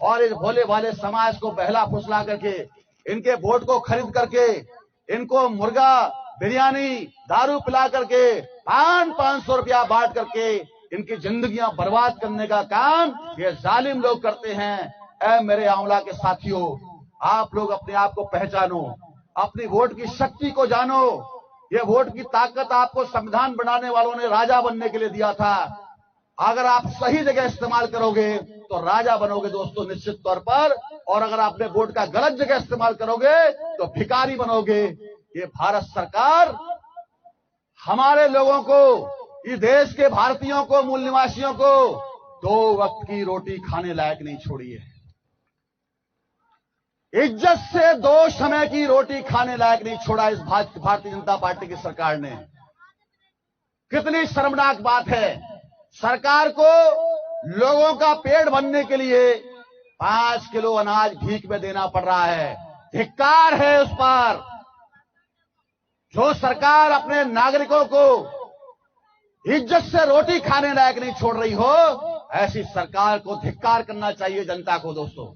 और इस भोले भाले समाज को बहला फुसला करके, इनके वोट को खरीद करके, इनको मुर्गा बिरयानी दारू पिला करके 500 रुपया बांट करके इनकी जिंदगियां बर्बाद करने का काम ये जालिम लोग करते हैं। ऐ मेरे आंवला के साथियों, आप लोग अपने आप को पहचानो, अपनी वोट की शक्ति को जानो। ये वोट की ताकत आपको संविधान बनाने वालों ने राजा बनने के लिए दिया था। अगर आप सही जगह इस्तेमाल करोगे तो राजा बनोगे दोस्तों, निश्चित तौर पर। और अगर आपने वोट का गलत जगह इस्तेमाल करोगे तो भिखारी बनोगे। ये भारत सरकार हमारे लोगों को, इस देश के भारतीयों को, मूल निवासियों को 2 वक्त की रोटी खाने लायक नहीं छोड़ी है। इज्जत से 2 समय की रोटी खाने लायक नहीं छोड़ा इस भारतीय जनता पार्टी की सरकार ने। कितनी शर्मनाक बात है। सरकार को लोगों का पेट भरने के लिए 5 किलो अनाज भीख में देना पड़ रहा है। धिक्कार है उस पर। जो सरकार अपने नागरिकों को इज्जत से रोटी खाने लायक नहीं छोड़ रही हो, ऐसी सरकार को धिक्कार करना चाहिए जनता को। दोस्तों,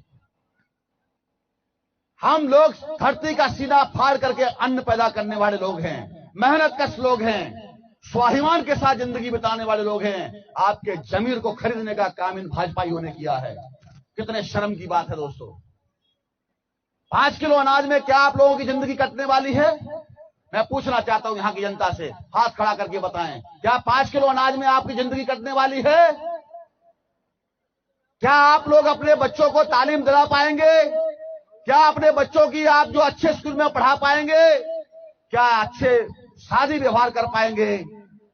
हम लोग धरती का सीना फाड़ करके अन्न पैदा करने वाले लोग हैं, मेहनत कश लोग हैं, स्वाभिमान के साथ जिंदगी बिताने वाले लोग हैं। आपके जमीर को खरीदने का काम इन भाजपाइयों ने किया है। कितने शर्म की बात है दोस्तों। 5 किलो अनाज में क्या आप लोगों की जिंदगी कटने वाली है? मैं पूछना चाहता हूं यहां की जनता से, हाथ खड़ा करके बताएं, क्या 5 किलो अनाज में आपकी जिंदगी कटने वाली है? क्या आप लोग अपने बच्चों को तालीम दिला पाएंगे? क्या अपने बच्चों की आप जो अच्छे स्कूल में पढ़ा पाएंगे? क्या अच्छे शादी व्यवहार कर पाएंगे?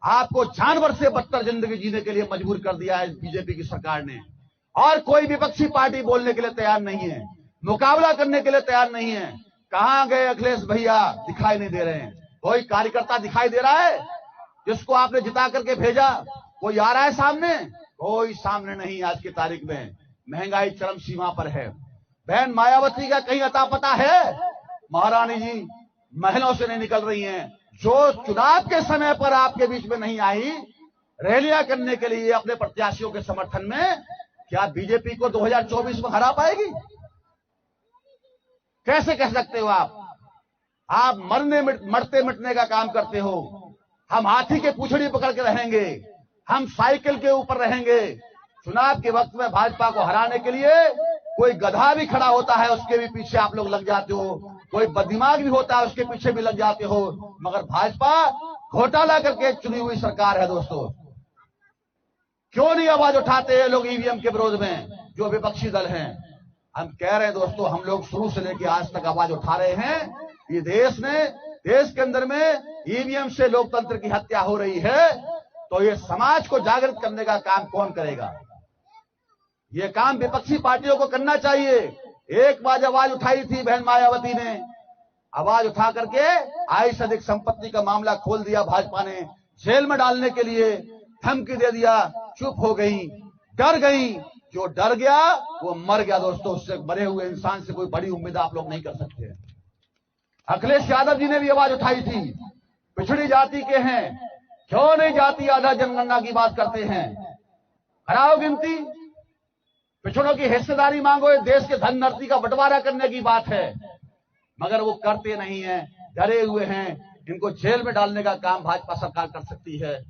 आपको जानवर से बदतर जिंदगी जीने के लिए मजबूर कर दिया है बीजेपी की सरकार ने। और कोई विपक्षी पार्टी बोलने के लिए तैयार नहीं है, मुकाबला करने के लिए तैयार नहीं है। कहां गए अखिलेश भैया? दिखाई नहीं दे रहे हैं। कोई कार्यकर्ता दिखाई दे रहा है जिसको आपने जिता करके भेजा? कोई आ रहा है सामने? कोई सामने नहीं। आज की तारीख में महंगाई चरम सीमा पर है। बहन मायावती का कहीं अता पता है? महारानी जी महलों से नहीं निकल रही हैं। जो चुनाव के समय पर आपके बीच में नहीं आई रैलियां करने के लिए अपने प्रत्याशियों के समर्थन में, क्या बीजेपी को 2024 में हरा पाएगी? कैसे कह सकते हो आप? आप मरते मिटने का काम करते हो। हम हाथी के पूंछड़ी पकड़ के रहेंगे, हम साइकिल के ऊपर रहेंगे। चुनाव के वक्त में भाजपा को हराने के लिए कोई गधा भी खड़ा होता है, उसके भी पीछे आप लोग लग जाते हो। कोई बददिमाग भी होता है, उसके पीछे भी लग जाते हो। मगर भाजपा घोटाला करके चुनी हुई सरकार है। दोस्तों, क्यों नहीं आवाज उठाते हैं लोग ईवीएम के विरोध में, जो विपक्षी दल हैं? हम कह रहे हैं दोस्तों, हम लोग शुरू से लेकर आज तक आवाज उठा रहे हैं। ये देश के अंदर में ईवीएम से लोकतंत्र की हत्या हो रही है, तो ये समाज को जागृत करने का काम कौन करेगा? ये काम विपक्षी पार्टियों को करना चाहिए। एक बार आवाज उठाई थी बहन मायावती ने, आवाज उठा करके आय से अधिक संपत्ति का मामला खोल दिया भाजपा ने, जेल में डालने के लिए धमकी दे दिया, चुप हो गई, डर गई। जो डर गया वो मर गया। दोस्तों, उससे मरे हुए इंसान से कोई बड़ी उम्मीद आप लोग नहीं कर सकते। अखिलेश यादव जी ने भी आवाज उठाई थी, पिछड़ी जाति के हैं, क्यों नहीं जाति आधा जनगणना की बात करते हैं? कराओ गिनती, पिछड़ों की हिस्सेदारी मांगो। देश के धन नर्ती का बंटवारा करने की बात है, मगर वो करते नहीं है, डरे हुए हैं। इनको जेल में डालने का काम भाजपा सरकार कर सकती है।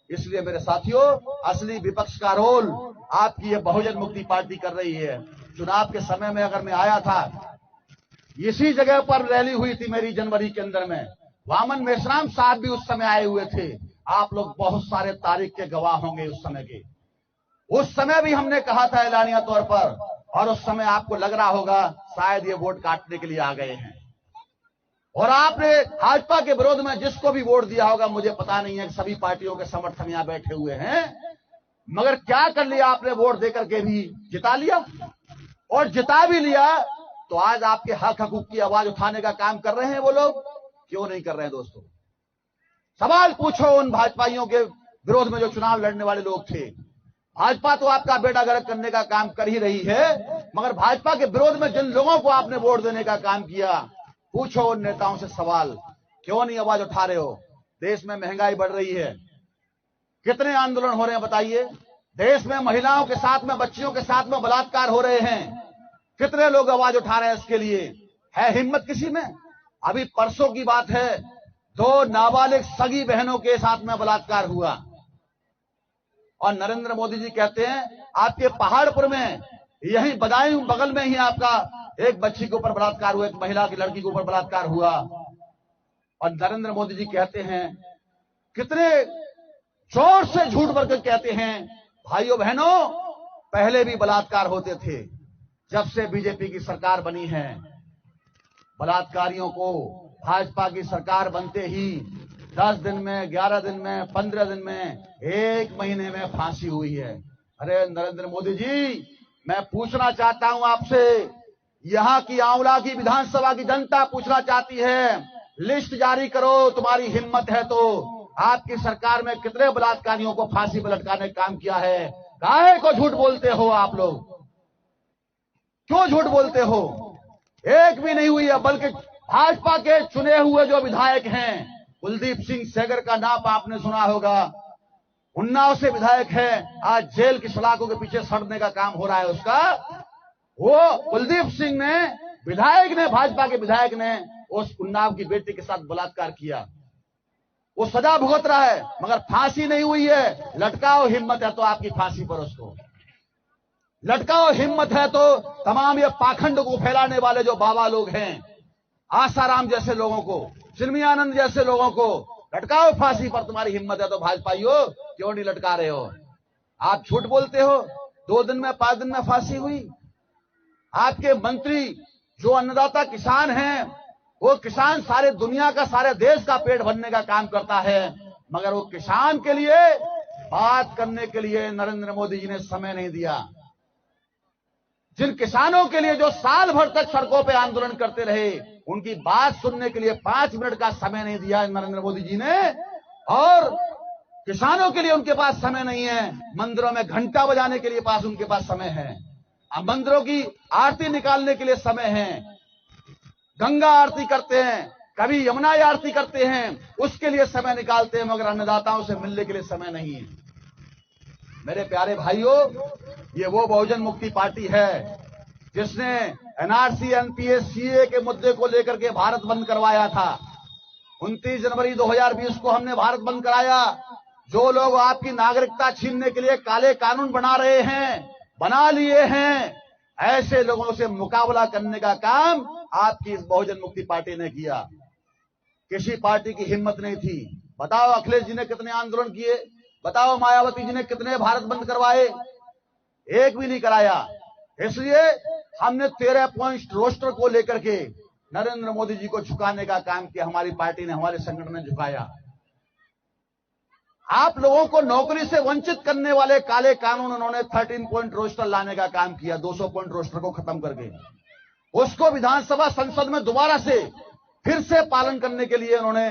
इसलिए मेरे साथियों, असली विपक्ष का रोल आपकी ये बहुजन मुक्ति पार्टी कर रही है। चुनाव के समय में अगर मैं आया था, इसी जगह पर रैली हुई थी मेरी जनवरी के अंदर में, वामन मेश्राम साहब भी उस समय आए हुए थे। आप लोग बहुत सारे तारीख के गवाह होंगे उस समय के। उस समय भी हमने कहा था एलानिया तौर पर, और उस समय आपको लग रहा होगा शायद ये वोट काटने के लिए आ गए हैं। और आपने भाजपा के विरोध में जिसको भी वोट दिया होगा, मुझे पता नहीं है, सभी पार्टियों के समर्थन यहां बैठे हुए हैं, मगर क्या कर लिया आपने? वोट देकर के भी जिता लिया, और जिता भी लिया तो आज आपके हक हकूक की आवाज उठाने का काम कर रहे हैं वो लोग, क्यों नहीं कर रहे हैं? दोस्तों, सवाल पूछो उन भाजपाइयों के विरोध में जो चुनाव लड़ने वाले लोग थे। भाजपा तो आपका बेड़ा गर्क करने का काम कर ही रही है, मगर भाजपा के विरोध में जिन लोगों को आपने वोट देने का काम किया, पूछो उन नेताओं से सवाल, क्यों नहीं आवाज उठा रहे हो? देश में महंगाई बढ़ रही है, कितने आंदोलन हो रहे हैं बताइए? देश में महिलाओं के साथ में, बच्चियों के साथ में बलात्कार हो रहे हैं, कितने लोग आवाज उठा रहे हैं इसके लिए? है हिम्मत किसी में? अभी परसों की बात है, 2 नाबालिग सगी बहनों के साथ में बलात्कार हुआ और नरेंद्र मोदी जी कहते हैं आपके पहाड़पुर में, यही बदायूं बगल में ही आपका एक बच्ची के ऊपर बलात्कार हुआ, एक महिला की लड़की के ऊपर बलात्कार हुआ और नरेंद्र मोदी जी कहते हैं, कितने जोर से झूठ भरकर कहते हैं, भाइयों बहनों पहले भी बलात्कार होते थे, जब से बीजेपी की सरकार बनी है बलात्कारियों को भाजपा की सरकार बनते ही 10 दिन में, 11 दिन में, 15 दिन में, 1 महीने में फांसी हुई है। अरे नरेंद्र मोदी जी, मैं पूछना चाहता हूं आपसे, यहां की आंवला की विधानसभा की जनता पूछना चाहती है, लिस्ट जारी करो, तुम्हारी हिम्मत है तो आपकी सरकार में कितने बलात्कारियों को फांसी पर लटकाने का काम किया है? काहे को झूठ बोलते हो आप लोग? क्यों झूठ बोलते हो? एक भी नहीं हुई है, बल्कि भाजपा के चुने हुए जो विधायक हैं, कुलदीप सिंह सेंगर का नाम आपने सुना होगा, उन्नाव से विधायक है, आज जेल की सलाखों के पीछे सड़ने का काम हो रहा है उसका। वो कुलदीप सिंह ने, विधायक ने, भाजपा के विधायक ने उस उन्नाव की बेटी के साथ बलात्कार किया, वो सजा भुगत रहा है मगर फांसी नहीं हुई है। लटकाओ, हिम्मत है तो आपकी फांसी पर उसको लटकाओ, हिम्मत है तो तमाम ये पाखंड को फैलाने वाले जो बाबा लोग हैं, आसाराम जैसे लोगों को, चिन्मयानंद जैसे लोगों को लटकाओ फांसी पर। तुम्हारी हिम्मत है तो भाजपाइयों क्यों नहीं लटका रहे हो? आप झूठ बोलते हो, 2 दिन में, 5 दिन में फांसी हुई। आपके मंत्री जो अन्नदाता किसान हैं, वो किसान सारे दुनिया का, सारे देश का पेट भरने का काम करता है, मगर वो किसान के लिए बात करने के लिए नरेंद्र मोदी जी ने समय नहीं दिया। जिन किसानों के लिए जो साल भर तक सड़कों पे आंदोलन करते रहे, उनकी बात सुनने के लिए 5 मिनट का समय नहीं दिया नरेंद्र मोदी जी ने। और किसानों के लिए उनके पास समय नहीं है, मंदिरों में घंटा बजाने के लिए उनके पास समय है, अब मंदिरों की आरती निकालने के लिए समय है, गंगा आरती करते हैं, कभी यमुना आरती करते हैं, उसके लिए समय निकालते हैं, मगर अन्नदाताओं से मिलने के लिए समय नहीं है। मेरे प्यारे भाइयों, ये वो बहुजन मुक्ति पार्टी है जिसने एनआरसी, एनपीए, सीए के मुद्दे को लेकर के भारत बंद करवाया था। 29 जनवरी 2020 को हमने भारत बंद कराया। जो लोग आपकी नागरिकता छीनने के लिए काले कानून बना रहे हैं, बना लिए हैं, ऐसे लोगों से मुकाबला करने का काम आपकी इस बहुजन मुक्ति पार्टी ने किया। किसी पार्टी की हिम्मत नहीं थी। बताओ अखिलेश जी ने कितने आंदोलन किए, बताओ मायावती जी ने कितने भारत बंद करवाए? एक भी नहीं कराया। इसलिए हमने 13 पॉइंट रोस्टर को लेकर के नरेंद्र मोदी जी को झुकाने का काम किया। हमारी पार्टी ने, हमारे संगठन ने झुकाया। आप लोगों को नौकरी से वंचित करने वाले काले कानून उन्होंने 13 पॉइंट रोस्टर लाने का काम किया, 200 पॉइंट रोस्टर को खत्म करके उसको विधानसभा संसद में दोबारा से फिर से पालन करने के लिए उन्होंने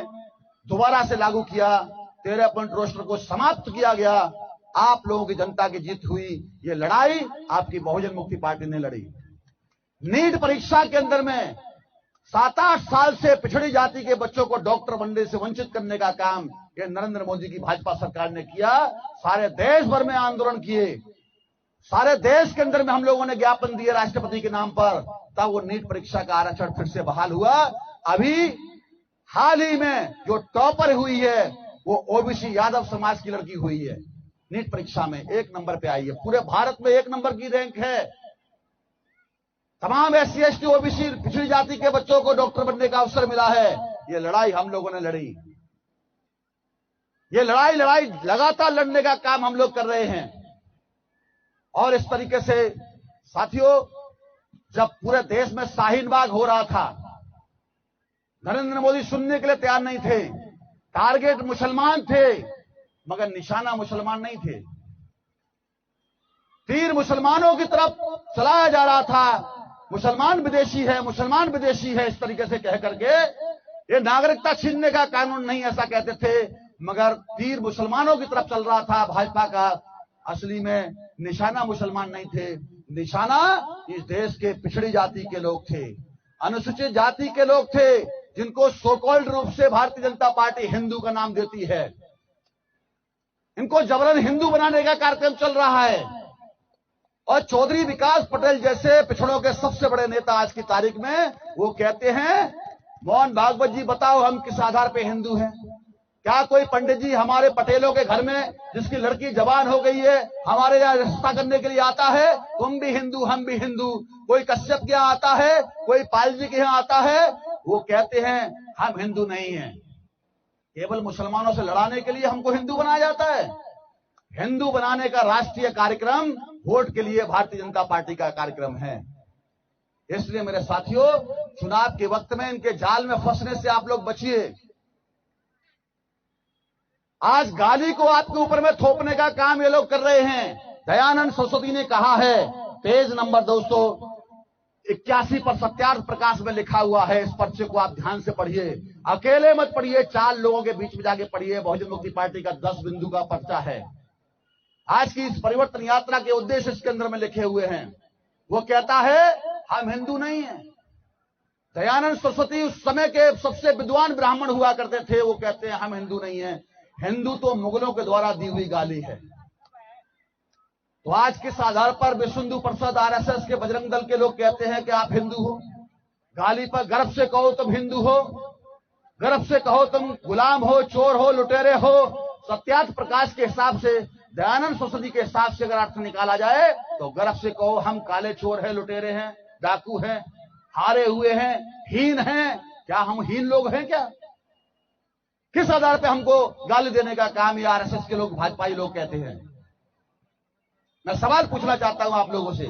दोबारा से लागू किया। 13 पॉइंट रोस्टर को समाप्त किया गया। आप लोगों की, जनता की जीत हुई। ये लड़ाई आपकी बहुजन मुक्ति पार्टी ने लड़ी। नीट परीक्षा के अंदर में 7-8 साल से पिछड़ी जाति के बच्चों को डॉक्टर बनने से वंचित करने का काम ये नरेंद्र मोदी की भाजपा सरकार ने किया। सारे देश भर में आंदोलन किए, सारे देश के अंदर में हम लोगों ने ज्ञापन दिए राष्ट्रपति के नाम पर, तब वो नीट परीक्षा का आरक्षण फिर से बहाल हुआ। अभी हाल ही में जो टॉपर हुई है वो ओबीसी यादव समाज की लड़की हुई है, नीट परीक्षा में 1 नंबर पे आई है। पूरे भारत में 1 नंबर की रैंक है। तमाम SC ST ओबीसी पिछड़ी जाति के बच्चों को डॉक्टर बनने का अवसर मिला है। ये लड़ाई हम लोगों ने लड़ी। ये लड़ाई लगातार लड़ने का काम हम लोग कर रहे हैं। और इस तरीके से साथियों, जब पूरे देश में शाहीन बाग हो रहा था, नरेंद्र मोदी सुनने के लिए तैयार नहीं थे। टारगेट मुसलमान थे मगर निशाना मुसलमान नहीं थे। तीर मुसलमानों की तरफ चलाया जा रहा था। मुसलमान विदेशी है, मुसलमान विदेशी है, इस तरीके से कह करके ये नागरिकता छीनने का कानून नहीं, ऐसा कहते थे, मगर तीर मुसलमानों की तरफ चल रहा था भाजपा का। असली में निशाना मुसलमान नहीं थे, निशाना इस देश के पिछड़ी जाति के लोग थे, अनुसूचित जाति के लोग थे, जिनको सोकॉल्ड रूप से भारतीय जनता पार्टी हिंदू का नाम देती है। इनको जबरन हिंदू बनाने का कार्यक्रम चल रहा है। और चौधरी विकास पटेल जैसे पिछड़ों के सबसे बड़े नेता आज की तारीख में वो कहते हैं, मोहन भागवत जी बताओ हम किस आधार पे हिंदू हैं? क्या कोई पंडित जी हमारे पटेलों के घर में जिसकी लड़की जवान हो गई है हमारे यहाँ रिश्ता करने के लिए आता है? तुम भी हिंदू हम भी हिंदू। कोई कश्यप के यहाँ आता है, कोई पाल जी के यहाँ आता है, वो कहते हैं हम हिंदू नहीं हैं। केवल मुसलमानों से लड़ाने के लिए हमको हिंदू बनाया जाता है। हिंदू बनाने का राष्ट्रीय कार्यक्रम वोट के लिए भारतीय जनता पार्टी का कार्यक्रम है। इसलिए मेरे साथियों, चुनाव के वक्त में इनके जाल में फंसने से आप लोग बचिए। आज गाली को आपके ऊपर में थोपने का काम ये लोग कर रहे हैं। दयानंद सरस्वती ने कहा है, पेज नंबर 281 पर सत्यार्थ प्रकाश में लिखा हुआ है। इस पर्चे को आप ध्यान से पढ़िए, अकेले मत पढ़िए, 4 लोगों के बीच में जाके पढ़िए। बहुजन मुक्ति पार्टी का 10 बिंदु का पर्चा है। आज की इस परिवर्तन यात्रा के उद्देश्य इसके अंदर में लिखे हुए हैं। वो कहता है हम हिंदू नहीं हैं। दयानंद सरस्वती उस समय के सबसे विद्वान ब्राह्मण हुआ करते थे। वो कहते हैं हम हिंदू नहीं हैं। हिंदू तो मुगलों के द्वारा दी हुई गाली है। तो आज किस आधार पर विश्व हिंदू परिषद, आरएसएस के बजरंग दल के लोग कहते हैं कि आप हिंदू हो? गाली पर गर्व से कहो तुम हिंदू हो, गर्व से कहो तुम गुलाम हो, चोर हो, लुटेरे हो। सत्यार्थ प्रकाश के हिसाब से, दयानंद सरस्वती के हिसाब से अगर अर्थ निकाला जाए तो गर्व से कहो हम काले चोर हैं, लुटेरे हैं, डाकू हैं, हारे हुए हैं, हीन हैं। क्या हम हीन लोग हैं क्या? किस आधार पे हमको गाली देने का काम ये आरएसएस के लोग, भाजपाई लोग कहते हैं? मैं सवाल पूछना चाहता हूं आप लोगों से।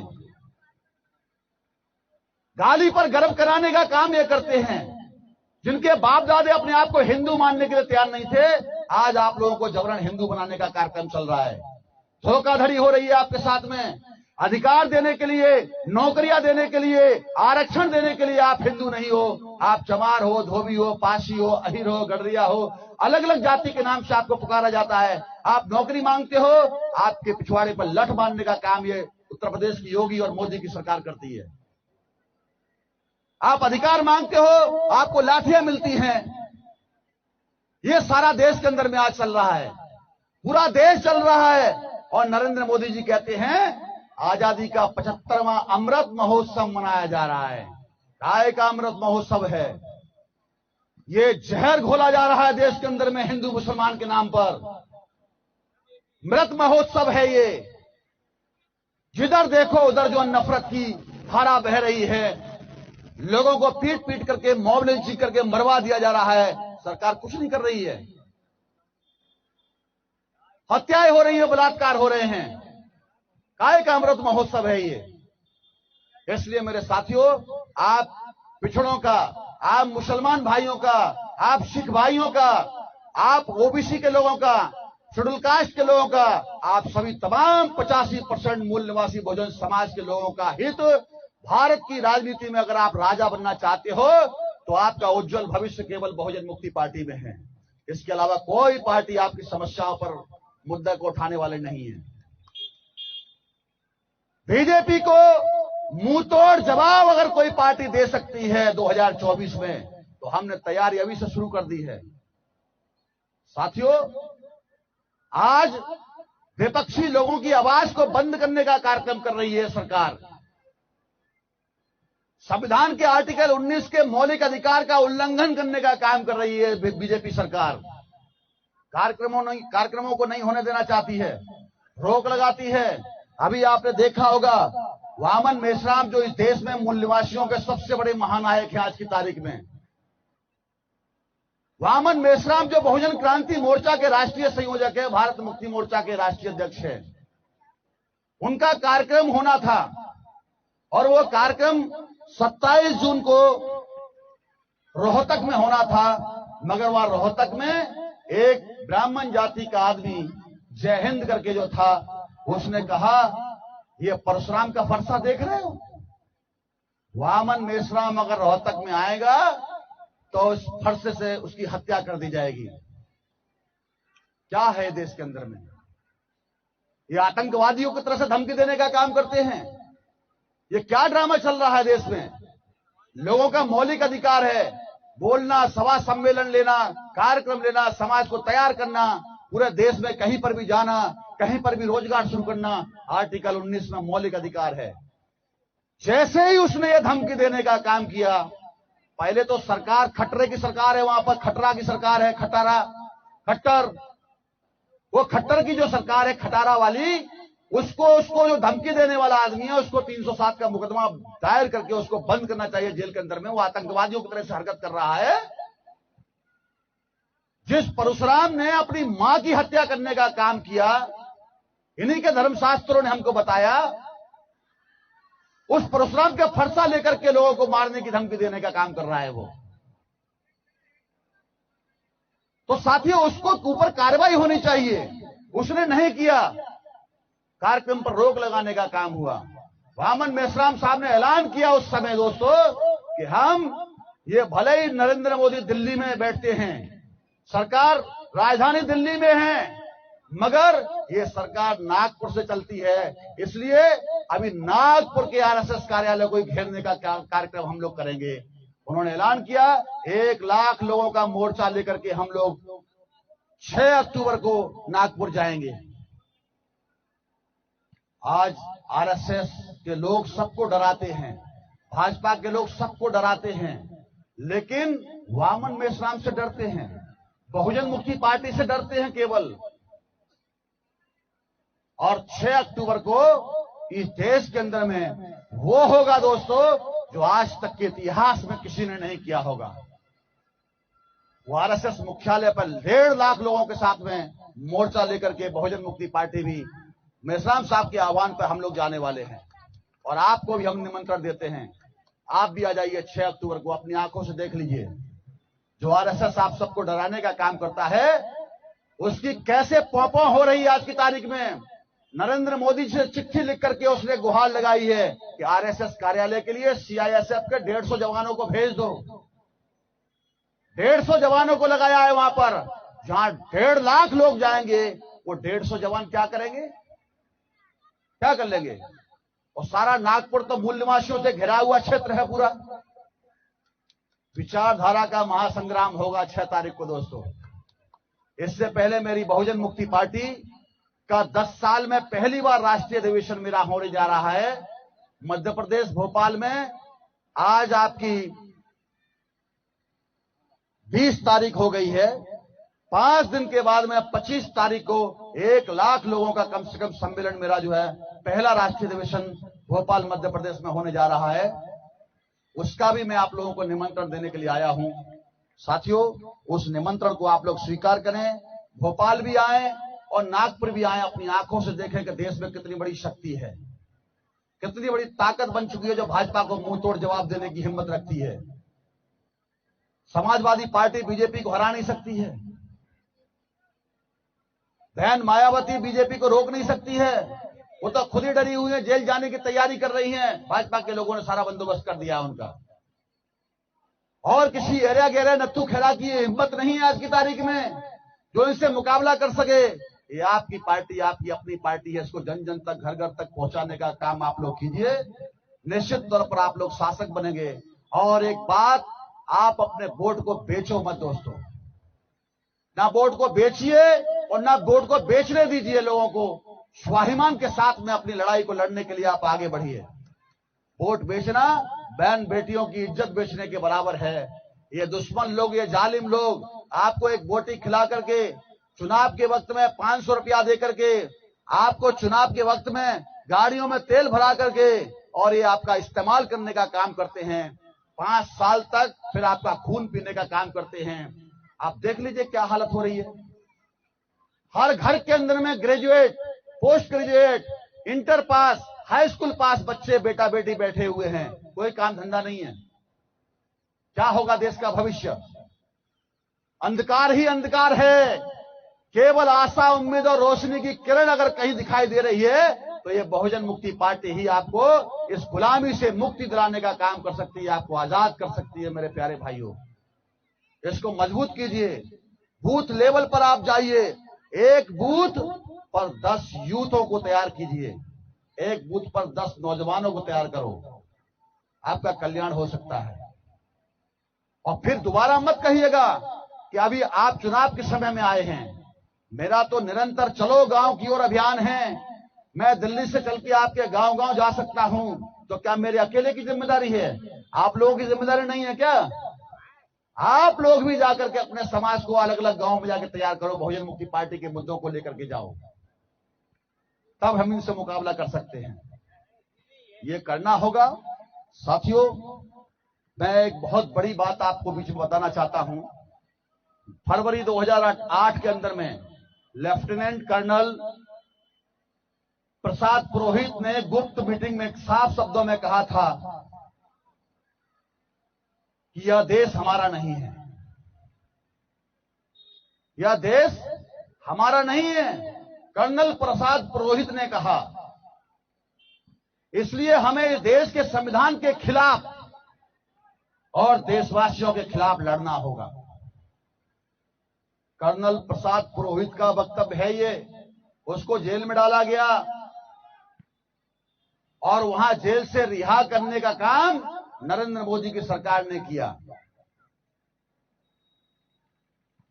गाली पर गर्व कराने का काम ये करते हैं। जिनके बाप दादे अपने आप को हिंदू मानने के लिए तैयार नहीं थे, आज आप लोगों को जबरन हिंदू बनाने का कार्यक्रम चल रहा है। धोखाधड़ी हो रही है आपके साथ में। अधिकार देने के लिए, नौकरियां देने के लिए, आरक्षण देने के लिए आप हिंदू नहीं हो। आप चमार हो, धोबी हो, पासी हो, अहिर हो, गडरिया हो, अलग अलग जाति के नाम से आपको पुकारा जाता है। आप नौकरी मांगते हो, आपके पिछवाड़े पर लठ बांधने का काम ये उत्तर प्रदेश की योगी और मोदी की सरकार करती है। आप अधिकार मांगते हो, आपको लाठियां मिलती हैं। ये सारा देश के अंदर में आज चल रहा है, पूरा देश चल रहा है। और नरेंद्र मोदी जी कहते हैं आजादी का 75वां अमृत महोत्सव मनाया जा रहा है। काय का अमृत महोत्सव है? ये जहर घोला जा रहा है देश के अंदर में हिंदू मुसलमान के नाम पर। मृत महोत्सव है ये। जिधर देखो उधर जो नफरत की धारा बह रही है, लोगों को पीट पीट करके, मॉब लिंचिंग करके मरवा दिया जा रहा है। सरकार कुछ नहीं कर रही है। हत्याएं हो रही है, बलात्कार हो रहे हैं। काय का अमृत महोत्सव है ये। इसलिए मेरे साथियों, आप पिछड़ों का, आप मुसलमान भाइयों का, आप सिख भाइयों का, आप ओबीसी के लोगों का, शेड्यूल कास्ट के लोगों का, आप सभी तमाम 85% मूल निवासी बहुजन समाज के लोगों का हित भारत की राजनीति में अगर आप राजा बनना चाहते हो तो आपका उज्जवल भविष्य केवल बहुजन मुक्ति पार्टी में है। इसके अलावा कोई पार्टी आपकी समस्याओं पर मुद्दा को उठाने वाले नहीं है। बीजेपी को मुंहतोड़ जवाब अगर कोई पार्टी दे सकती है 2024 में, तो हमने तैयारी अभी से शुरू कर दी है। साथियों, आज विपक्षी लोगों की आवाज को बंद करने का कार्यक्रम कर रही है सरकार। संविधान के आर्टिकल 19 के मौलिक अधिकार का उल्लंघन करने का काम कर रही है बीजेपी सरकार। कार्यक्रमों को नहीं होने देना चाहती है, रोक लगाती है। अभी आपने देखा होगा वामन मेश्राम, जो इस देश में मूल निवासियों के सबसे बड़े महानायक हैं आज की तारीख में, वामन मेश्राम जो बहुजन क्रांति मोर्चा के राष्ट्रीय संयोजक है, भारत मुक्ति मोर्चा के राष्ट्रीय अध्यक्ष है, उनका कार्यक्रम होना था। और वो कार्यक्रम 27 जून को रोहतक में होना था, मगर वहां रोहतक में एक ब्राह्मण जाति का आदमी जय हिंद करके जो था, उसने कहा ये परशुराम का फरसा देख रहे हो, वामन मेश्राम अगर रोहतक में आएगा तो उस फरसे से उसकी हत्या कर दी जाएगी। क्या है देश के अंदर में? ये आतंकवादियों की तरह से धमकी देने का काम करते हैं। ये क्या ड्रामा चल रहा है देश में? लोगों का मौलिक अधिकार है बोलना, सभा सम्मेलन लेना, कार्यक्रम लेना, समाज को तैयार करना, पूरे देश में कहीं पर भी जाना, कहीं पर भी रोजगार शुरू करना आर्टिकल 19 में मौलिक अधिकार है। जैसे ही उसने ये धमकी देने का काम किया, पहले तो सरकार खट्टरे की सरकार है, वहां पर खटरा की सरकार है, खट्टर, वो खट्टर की जो सरकार है, खटारा वाली, उसको जो धमकी देने वाला आदमी है, उसको 307 का मुकदमा दायर करके उसको बंद करना चाहिए जेल के अंदर में। वो आतंकवादियों की तरह से हरकत कर रहा है। जिस परशुराम ने अपनी मां की हत्या करने का काम किया, इन्हीं के धर्मशास्त्रों ने हमको बताया, उस परशुराम का फरसा लेकर के लोगों को मारने की धमकी देने का काम कर रहा है वो। तो साथियों, उसको ऊपर कार्रवाई होनी चाहिए, उसने नहीं किया। कार्यक्रम पर रोक लगाने का काम हुआ। वामन मेश्राम साहब ने ऐलान किया उस समय दोस्तों कि हम ये भले ही नरेंद्र मोदी दिल्ली में बैठते हैं, सरकार राजधानी दिल्ली में है, मगर ये सरकार नागपुर से चलती है, इसलिए अभी नागपुर के आरएसएस कार्यालय को घेरने का कार्यक्रम हम लोग करेंगे। उन्होंने ऐलान किया 1 लाख लोगों का मोर्चा लेकर के हम लोग 6 अक्टूबर को नागपुर जाएंगे। आज आरएसएस के लोग सबको डराते हैं, भाजपा के लोग सबको डराते हैं, लेकिन वामन मेश्राम से डरते हैं, बहुजन मुक्ति पार्टी से डरते हैं केवल। और 6 अक्टूबर को इस देश के अंदर में वो होगा दोस्तों जो आज तक के इतिहास में किसी ने नहीं किया होगा। वो आरएसएस मुख्यालय पर 1.5 लाख लोगों के साथ में मोर्चा लेकर के बहुजन मुक्ति पार्टी भी मेश्राम साहब के आह्वान पर हम लोग जाने वाले हैं। और आपको भी हम निमंत्रण देते हैं, आप भी आ जाइए 6 अक्टूबर को, अपनी आंखों से देख लीजिए जो आरएसएस आप सबको डराने का काम करता है, उसकी कैसे पौं हो रही है। आज की तारीख में नरेंद्र मोदी से चिट्ठी लिख करके उसने गुहार लगाई है कि आरएसएस कार्यालय के लिए सीआईएसएफ के 150 जवानों को भेज दो। 150 जवानों को लगाया है वहां पर, जहां 1.5 लाख लोग जाएंगे, वो 150 जवान क्या करेंगे, क्या कर लेंगे। और सारा नागपुर तो मूल निवासियों से घिरा हुआ क्षेत्र है पूरा। विचारधारा का महासंग्राम होगा 6 तारीख को दोस्तों। इससे पहले मेरी बहुजन मुक्ति पार्टी का 10 साल में पहली बार राष्ट्रीय अधिवेशन मेरा होने जा रहा है मध्य प्रदेश भोपाल में। आज आपकी 20 तारीख हो गई है। 5 दिन के बाद में 25 तारीख को 1 लाख लोगों का कम से कम सम्मेलन मेरा जो है पहला राष्ट्रीय अधिवेशन भोपाल मध्य प्रदेश में होने जा रहा है। उसका भी मैं आप लोगों को निमंत्रण देने के लिए आया हूं। साथियों, उस निमंत्रण को आप लोग स्वीकार करें, भोपाल भी आए और नागपुर भी आए, अपनी आंखों से देखें कि देश में कितनी बड़ी शक्ति है, कितनी बड़ी ताकत बन चुकी है जो भाजपा को मुंह तोड़ जवाब देने की हिम्मत रखती है। समाजवादी पार्टी बीजेपी को हरा नहीं सकती है, बहन मायावती बीजेपी को रोक नहीं सकती है, वो तो खुद ही डरी हुई है, जेल जाने की तैयारी कर रही हैं। भाजपा के लोगों ने सारा बंदोबस्त कर दिया उनका, और किसी एरिया गहरे नत्थू खेला की हिम्मत नहीं है आज की तारीख में जो इनसे मुकाबला कर सके। ये आपकी पार्टी, आपकी अपनी पार्टी है, इसको जन जन तक, घर घर तक पहुंचाने का काम आप लोग कीजिए। निश्चित तौर पर आप लोग शासक बनेंगे। और एक बात, आप अपने वोट को बेचो मत दोस्तों, ना वोट को बेचिए और ना वोट को बेचने दीजिए लोगों को। स्वाभिमान के साथ में अपनी लड़ाई को लड़ने के लिए आप आगे बढ़िए। वोट बेचना बहन बेटियों की इज्जत बेचने के बराबर है। ये दुश्मन लोग, ये जालिम लोग आपको एक बोटी खिला करके, चुनाव के वक्त में 500 रुपया दे करके, आपको चुनाव के वक्त में गाड़ियों में तेल भरा करके, और ये आपका इस्तेमाल करने का काम करते हैं 5 साल तक, फिर आपका खून पीने का काम करते हैं। आप देख लीजिए क्या हालत हो रही है। हर घर के अंदर में graduate, post graduate, inter pass, high school pass बच्चे, बेटा बेटी बैठे हुए हैं, कोई काम धंधा नहीं है। क्या होगा देश का भविष्य? अंधकार ही अंधकार है। केवल आशा, उम्मीद और रोशनी की किरण अगर कहीं दिखाई दे रही है तो ये बहुजन मुक्ति पार्टी ही आपको इस गुलामी से मुक्ति दिलाने का काम कर सकती है, आपको आजाद कर सकती है। मेरे प्यारे भाइयों, इसको मजबूत कीजिए। बूथ लेवल पर आप जाइए, एक बूथ पर 10 यूथों को तैयार कीजिए, एक बूथ पर 10 नौजवानों को तैयार करो, आपका कल्याण हो सकता है। और फिर दोबारा मत कहिएगा कि अभी आप चुनाव के समय में आए हैं। मेरा तो निरंतर चलो गांव की ओर अभियान है। मैं दिल्ली से चल के आपके गांव गांव जा सकता हूं, तो क्या मेरे अकेले की जिम्मेदारी है? आप लोगों की जिम्मेदारी नहीं है क्या? आप लोग भी जाकर के अपने समाज को अलग अलग गांव में जाकर तैयार करो, बहुजन मुक्ति पार्टी के मुद्दों को लेकर के जाओ, तब हम इनसे मुकाबला कर सकते हैं। ये करना होगा। साथियों, मैं एक बहुत बड़ी बात आपको बीच में बताना चाहता हूं। फरवरी 2008 के अंदर में लेफ्टिनेंट कर्नल प्रसाद पुरोहित ने गुप्त मीटिंग में साफ शब्दों में कहा था कि यह देश हमारा नहीं है, यह देश हमारा नहीं है। कर्नल प्रसाद पुरोहित ने कहा। इसलिए हमें इस देश के संविधान के खिलाफ और देशवासियों के खिलाफ लड़ना होगा। कर्नल प्रसाद पुरोहित का वक्तव्य है ये। उसको जेल में डाला गया और वहां जेल से रिहा करने का काम नरेंद्र मोदी की सरकार ने किया।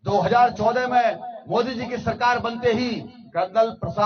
2014 में मोदी जी की सरकार बनते ही कर्नल प्रसाद